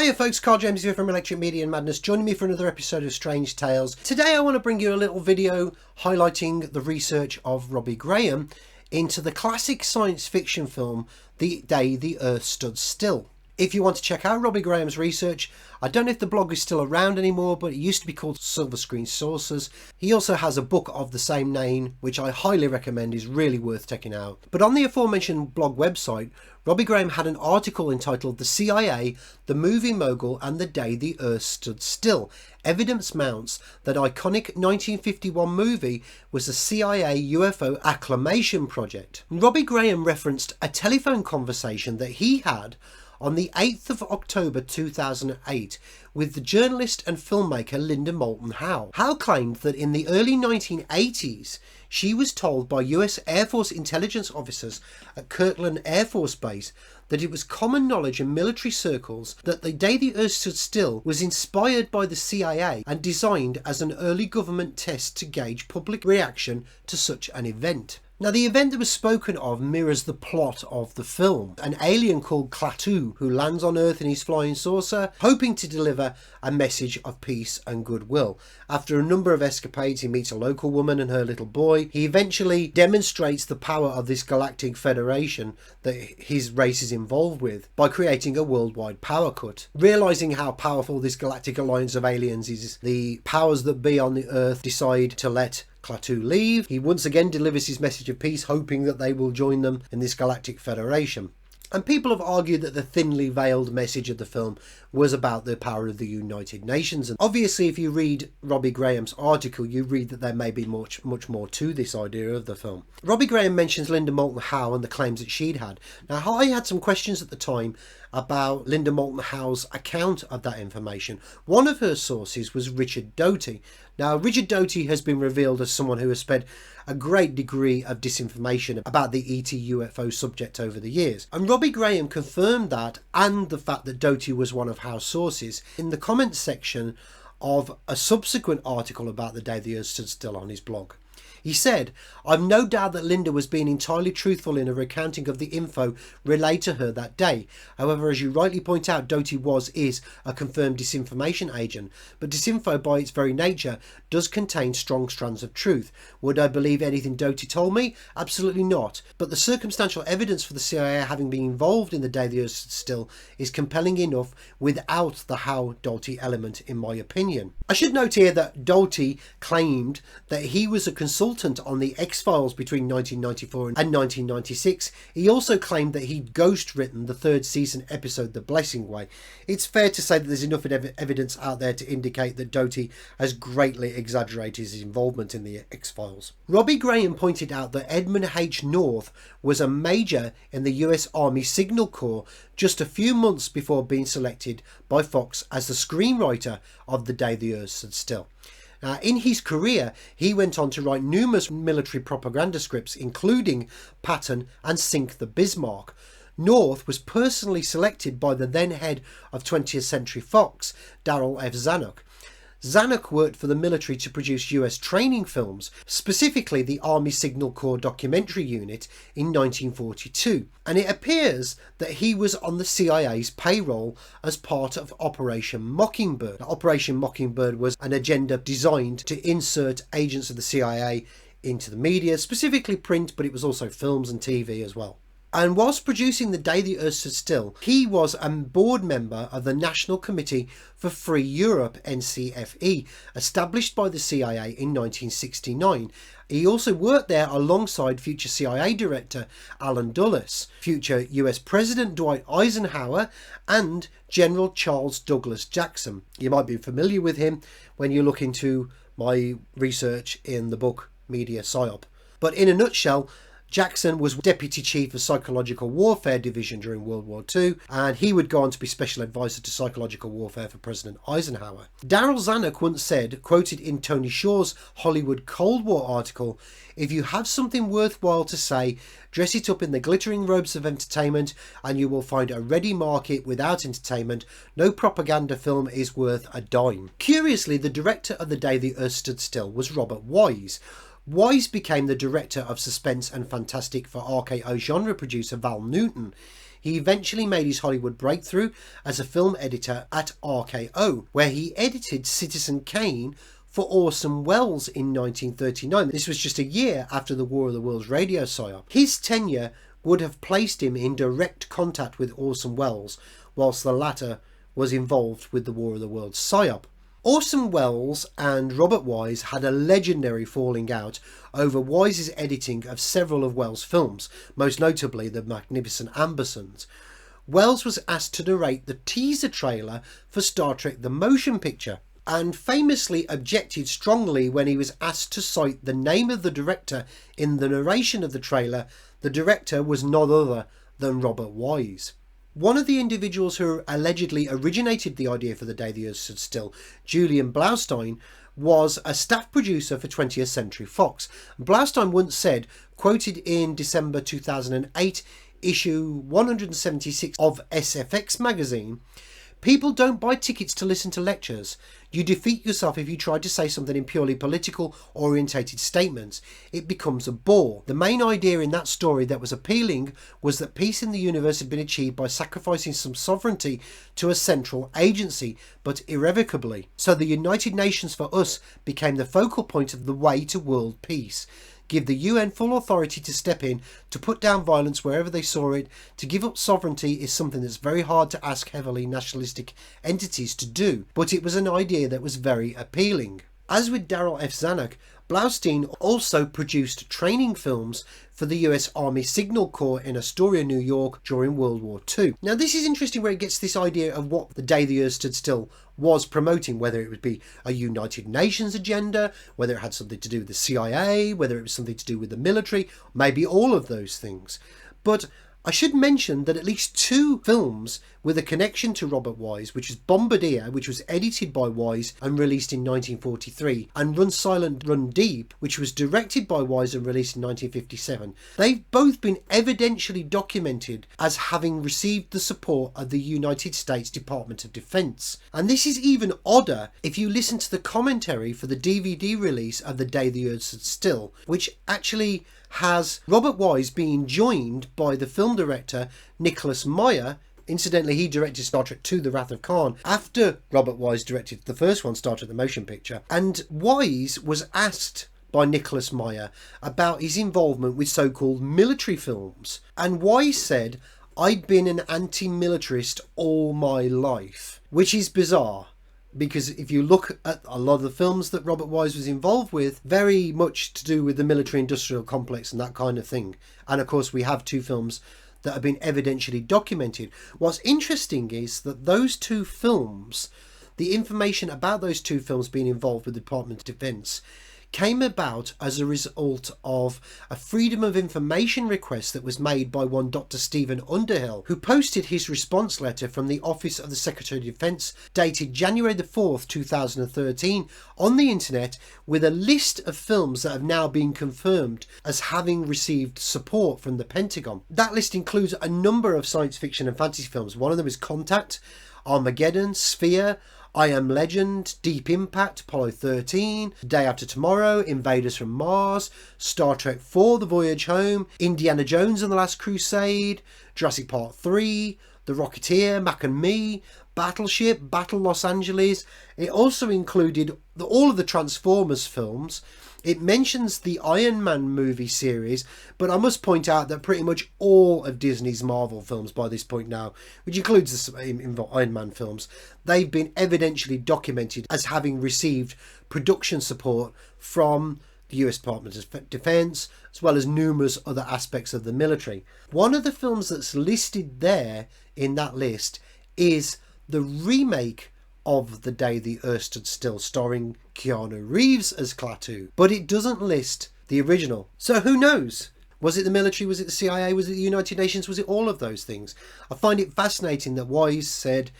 Hiya folks, Carl James here from Electric Media and Madness, joining me for another episode of Strange Tales. Today I want to bring you a little video highlighting the research of Robbie Graham into the classic science fiction film The Day the Earth Stood Still. If you want to check out Robbie Graham's research, I don't know if the blog is still around anymore, but it used to be called Silver Screen Saucers. He also has a book of the same name, which I highly recommend, is really worth checking out. But on the aforementioned blog website, Robbie Graham had an article entitled The CIA, the Movie Mogul and the Day the Earth Stood Still. Evidence mounts that iconic 1951 movie was a CIA UFO acclamation project. Robbie Graham referenced a telephone conversation that he had on the 8th of October 2008 with the journalist and filmmaker Linda Moulton Howe. Howe claimed that in the early 1980s she was told by US Air Force intelligence officers at Kirtland Air Force Base that it was common knowledge in military circles that The Day the Earth Stood Still was inspired by the CIA and designed as an early government test to gauge public reaction to such an event. Now, the event that was spoken of mirrors the plot of the film. An alien called Klaatu who lands on Earth in his flying saucer, hoping to deliver a message of peace and goodwill. After a number of escapades, he meets a local woman and her little boy. He eventually demonstrates the power of this galactic federation that his race is involved with by creating a worldwide power cut. Realizing how powerful this galactic alliance of aliens is, the powers that be on the Earth decide to let Klaatu leave. He once again delivers his message of peace, hoping that they will join them in this galactic federation. And people have argued that the thinly veiled message of the film was about the power of the United Nations. And obviously, if you read Robbie Graham's article, you read that there may be much more to this idea of the film. Robbie Graham mentions Linda Moulton Howe and the claims that she'd had. Now, I had some questions at the time about Linda Moulton Howe's account of that information. One of her sources was Richard Doty. Now, Richard Doty has been revealed as someone who has spread a great degree of disinformation about the ET UFO subject over the years. And Robbie Graham confirmed that, and the fact that Doty was one of Howe's sources, in the comments section of a subsequent article about The Day the Earth Stood Still on his blog. He said, "I've no doubt that Linda was being entirely truthful in her recounting of the info relayed to her that day. However, as you rightly point out, Doty is a confirmed disinformation agent. But disinfo by its very nature does contain strong strands of truth. Would I believe anything Doty told me? Absolutely not. But the circumstantial evidence for the CIA having been involved in The Day the Earth Stood Still is compelling enough without the Howe-Doty element, in my opinion." I should note here that Doty claimed that he was a consultant on the X-Files between 1994 and 1996. He also claimed that he'd ghost written the third season episode The Blessing Way. It's fair to say that there's enough evidence out there to indicate that Doty has greatly exaggerated his involvement in the X-Files. Robbie Graham pointed out that Edmund H. North was a major in the US Army Signal Corps just a few months before being selected by Fox as the screenwriter of The Day the Earth Stood Still. Now, in his career, he went on to write numerous military propaganda scripts, including Patton and Sink the Bismarck. North was personally selected by the then head of 20th Century Fox, Darrell F. Zanuck. Zanuck worked for the military to produce US training films, specifically the Army Signal Corps documentary unit in 1942, and it appears that he was on the CIA's payroll as part of Operation Mockingbird. Now, Operation Mockingbird was an agenda designed to insert agents of the CIA into the media, specifically print, but it was also films and TV as well. And whilst producing The Day the Earth Stood Still, he was a board member of the National Committee for Free Europe, NCFE, established by the CIA in 1969. He also worked there alongside future CIA Director Alan Dulles, future US President Dwight Eisenhower, and General Charles Douglas Jackson. You might be familiar with him when you look into my research in the book Media PSYOP. But in a nutshell, Jackson was Deputy Chief of Psychological Warfare Division during World War II, and he would go on to be Special Advisor to Psychological Warfare for President Eisenhower. Darrell Zanuck once said, quoted in Tony Shaw's Hollywood Cold War article, "If you have something worthwhile to say, dress it up in the glittering robes of entertainment and you will find a ready market. Without entertainment, no propaganda film is worth a dime." Curiously, the director of The Day the Earth Stood Still was Robert Wise. Wise became the director of suspense and fantastic for RKO genre producer Val Newton. he eventually made his Hollywood breakthrough as a film editor at RKO, where he edited Citizen Kane for Orson Welles in 1939. This was just a year after the War of the Worlds radio PSYOP. His tenure would have placed him in direct contact with Orson Welles, whilst the latter was involved with the War of the Worlds PSYOP. Orson Welles and Robert Wise had a legendary falling out over Wise's editing of several of Welles' films, most notably The Magnificent Ambersons. Welles was asked to narrate the teaser trailer for Star Trek The Motion Picture, and famously objected strongly when he was asked to cite the name of the director in the narration of the trailer. The director was none other than Robert Wise. One of the individuals who allegedly originated the idea for The Day the Earth Stood Still, Julian Blaustein, was a staff producer for 20th Century Fox. Blaustein once said, quoted in December 2008, issue 176 of SFX magazine, "People don't buy tickets to listen to lectures. You defeat yourself if you try to say something in purely political orientated statements. It becomes a bore. The main idea in that story that was appealing was that peace in the universe had been achieved by sacrificing some sovereignty to a central agency, but irrevocably. So the United Nations for us became the focal point of the way to world peace. Give the UN full authority to step in, to put down violence wherever they saw it. To give up sovereignty is something that's very hard to ask heavily nationalistic entities to do, but it was an idea that was very appealing." As with Daryl F. Zanuck, Blaustein also produced training films for the US Army Signal Corps in Astoria, New York during World War II. Now this is interesting where it gets this idea of what The Day the Earth Stood Still was promoting, whether it would be a United Nations agenda, whether it had something to do with the CIA, whether it was something to do with the military, maybe all of those things. But I should mention that at least two films with a connection to Robert Wise, which was Bombardier, which was edited by Wise and released in 1943, and Run Silent, Run Deep, which was directed by Wise and released in 1957, they've both been evidentially documented as having received the support of the United States Department of Defense. And this is even odder if you listen to the commentary for the DVD release of The Day the Earth Stood Still, which actually has Robert Wise being joined by the film director Nicholas Meyer. Incidentally, he directed Star Trek II, The Wrath of Khan, after Robert Wise directed the first one, Star Trek The Motion Picture. And Wise was asked by Nicholas Meyer about his involvement with so-called military films. And Wise said, "I'd been an anti-militarist all my life," which is bizarre. Because if you look at a lot of the films that Robert Wise was involved with, very much to do with the military-industrial complex and that kind of thing. And of course we have two films that have been evidentially documented. What's interesting is that those two films, the information about those two films being involved with the Department of Defense, came about as a result of a Freedom of Information request that was made by one Dr. Stephen Underhill, who posted his response letter from the Office of the Secretary of Defense dated January the 4th, 2013 on the internet with a list of films that have now been confirmed as having received support from the Pentagon. That list includes a number of science fiction and fantasy films. One of them is Contact, Armageddon, Sphere, I Am Legend, Deep Impact, Apollo 13, Day After Tomorrow, Invaders from Mars, Star Trek IV, The Voyage Home, Indiana Jones and the Last Crusade, Jurassic Park 3, The Rocketeer, Mac and Me, Battleship, Battle Los Angeles. It also included all of the Transformers films. It mentions the Iron Man movie series, but I must point out that pretty much all of Disney's Marvel films by this point now, which includes the Iron Man films, they've been evidentially documented as having received production support from the US Department of Defense, as well as numerous other aspects of the military. One of the films that's listed there in that list is the remake of The Day the Earth Stood Still, starring Keanu Reeves as Klaatu, but it doesn't list the original. So who knows? Was it the military? Was it the CIA? Was it the United Nations? Was it all of those things? I find it fascinating that Wise said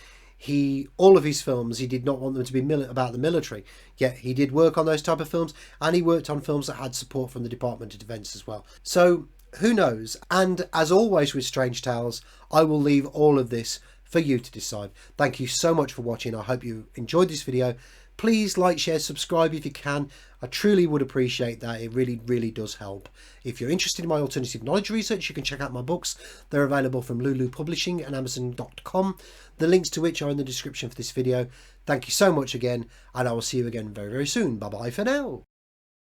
all of his films, he did not want them to be about the military, yet he did work on those type of films, and he worked on films that had support from the Department of Defense as well. So who knows? And as always with Strange Tales, I will leave all of this for you to decide. Thank you so much for watching. I hope you enjoyed this video. Please like, share, subscribe if you can. I truly would appreciate that. It really, really does help. If you're interested in my alternative knowledge research, you can check out my books. They're available from Lulu Publishing and Amazon.com, the links to which are in the description for this video. Thank you so much again, and I will see you again very, very soon. Bye bye for now.